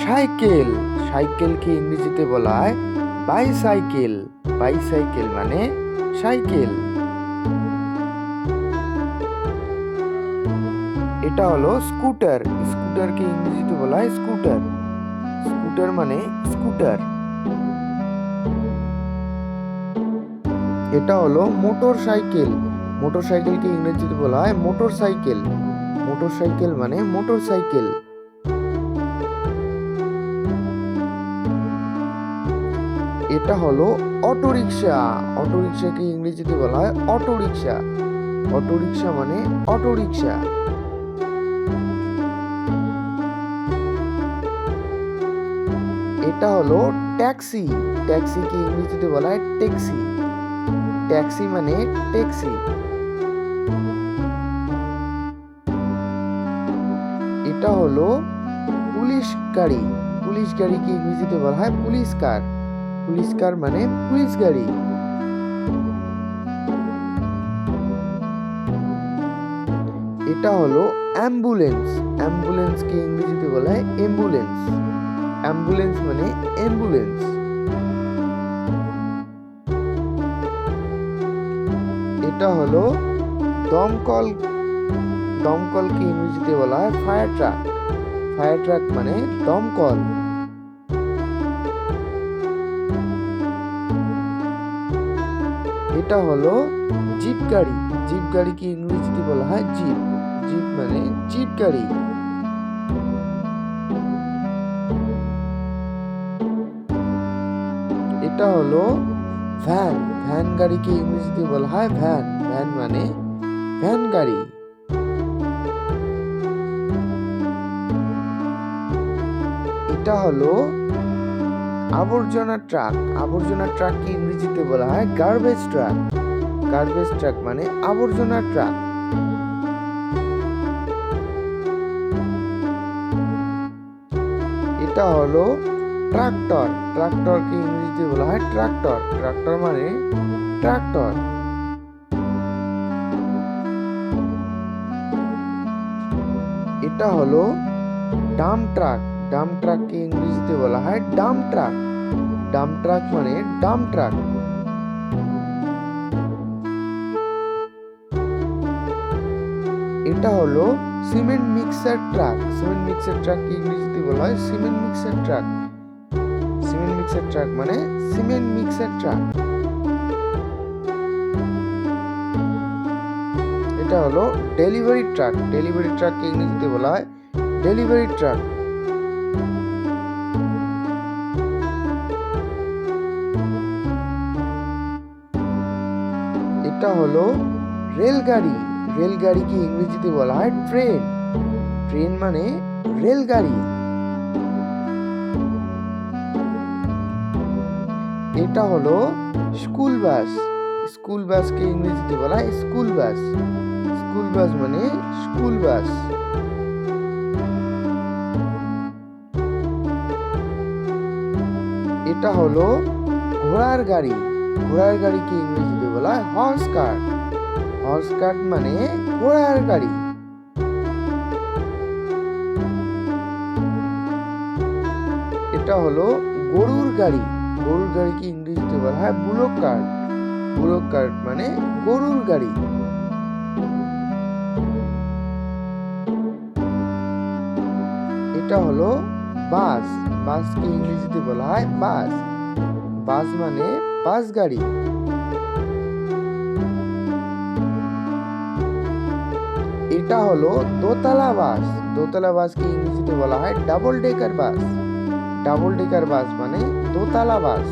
Cycle, সাইকেলকে ইংরেজিতে বলা হয় বাইসাইকেল। বাইসাইকেল মানে সাইকেল। এটা হলো স্কুটার, স্কুটারকে ইংরেজিতে বলা হয় স্কুটার। স্কুটার মানে স্কুটার। এটা হলো মোটর সাইকেল, মোটর সাইকেলকে ইংরেজিতে বলা হয় মোটর সাইকেল। মোটর সাইকেল মানে মোটর সাইকেল। এটা হলো অটোরিকশা, অটোরিকশাকে ইংরেজিতে বলা হয় অটোরিকশা। অটোরিকশা মানে অটোরিকশা। এটা হলো ট্যাক্সি, ট্যাক্সিকে ইংরেজিতে বলা হয় ট্যাক্সি। ট্যাক্সি মানে ট্যাক্সি। এটা হলো পুলিশ গাড়ি, পুলিশ গাড়িকে ইংরেজিতে বলা হয় পুলিশ কার। পুলিশ কার মানে পুলিশ গাড়ি। এটা হলো অ্যাম্বুলেন্স, অ্যাম্বুলেন্সকে ইংরেজিতে বলা হয় অ্যাম্বুলেন্স। অ্যাম্বুলেন্স মানে অ্যাম্বুলেন্স। এটা হলো দমকল, দমকলকে ইংরেজিতে বলা হয় ফায়ার ট্রাক। ফায়ার ট্রাক মানে দমকল। এটা হলো জিপ গাড়ি, জিপ গাড়িকে ইংরেজিতে বলা হয় জিপ। জিপ মানে জিপ গাড়ি। এটা হলো ভ্যান, ভ্যান গাড়িকে ইংরেজিতে বলা হয় ভ্যান। ভ্যান মানে ভ্যান গাড়ি। এটা হলো আবর্জনা ট্রাক, আবর্জনা ট্রাককে ইংরেজিতে বলা হয় গার্বেজ ট্রাক। গার্বেজ ট্রাক মানে আবর্জনা ট্রাক। এটা হলো ট্রাক্টর, ট্রাক্টরকে ইংরেজিতে বলা হয় ট্রাক্টর। ট্রাক্টর মানে ট্রাক্টর। এটা হলো ডাম্প ট্রাক, ডাম্প ট্রাককে ইংরেজিতে বলা হয় ডাম্প ট্রাক। ডাম্প ট্রাক মানে ডাম্প ট্রাক। এটা হলো cement mixer truck, cement mixer ট্রাককে ইংরেজিতে বলা হয় cement mixer truck. Cement mixer truck মানে সিমেন্ট মিক্সার ট্রাক। এটা হলো ডেলিভারি ট্রাক, ডেলিভারি ট্রাককে ইংরেজিতে বলা হয় ডেলিভারি ট্রাক। এটা হলো রেলগাড়ি, রেলগাড়িকে ইংরেজিতে বলা হয় ট্রেন। ট্রেন মানে রেলগাড়ি। এটা হলো স্কুল বাস, স্কুল বাসকে ইংরেজিতে বলা হয় স্কুল বাস। স্কুল বাস মানে স্কুল বাস। এটা হলো ঘোড়ার গাড়ি, ঘোড়ার গাড়িকে ইংরেজিতে বলা হয় হর্স কার্ট। হর্স কার্ট মানে ঘোড়ার গাড়ি। এটা হলো গরুর গাড়ি, গরুর গাড়িকে ইংরেজিতে বলা হয় বুলক কার্ট। বুলক কার্ট মানে গরুর গাড়ি। এটা হলো বাস, বাসকে ইংরেজিতে বলা হয় বাস। বাস মানে বাস গাড়ি। এটা হলো দোতলা বাস, দোতলা বাসকে ইংরেজিতে বলা হয় ডাবল ডেকার বাস। ডাবল ডেকার বাস মানে দোতলা বাস।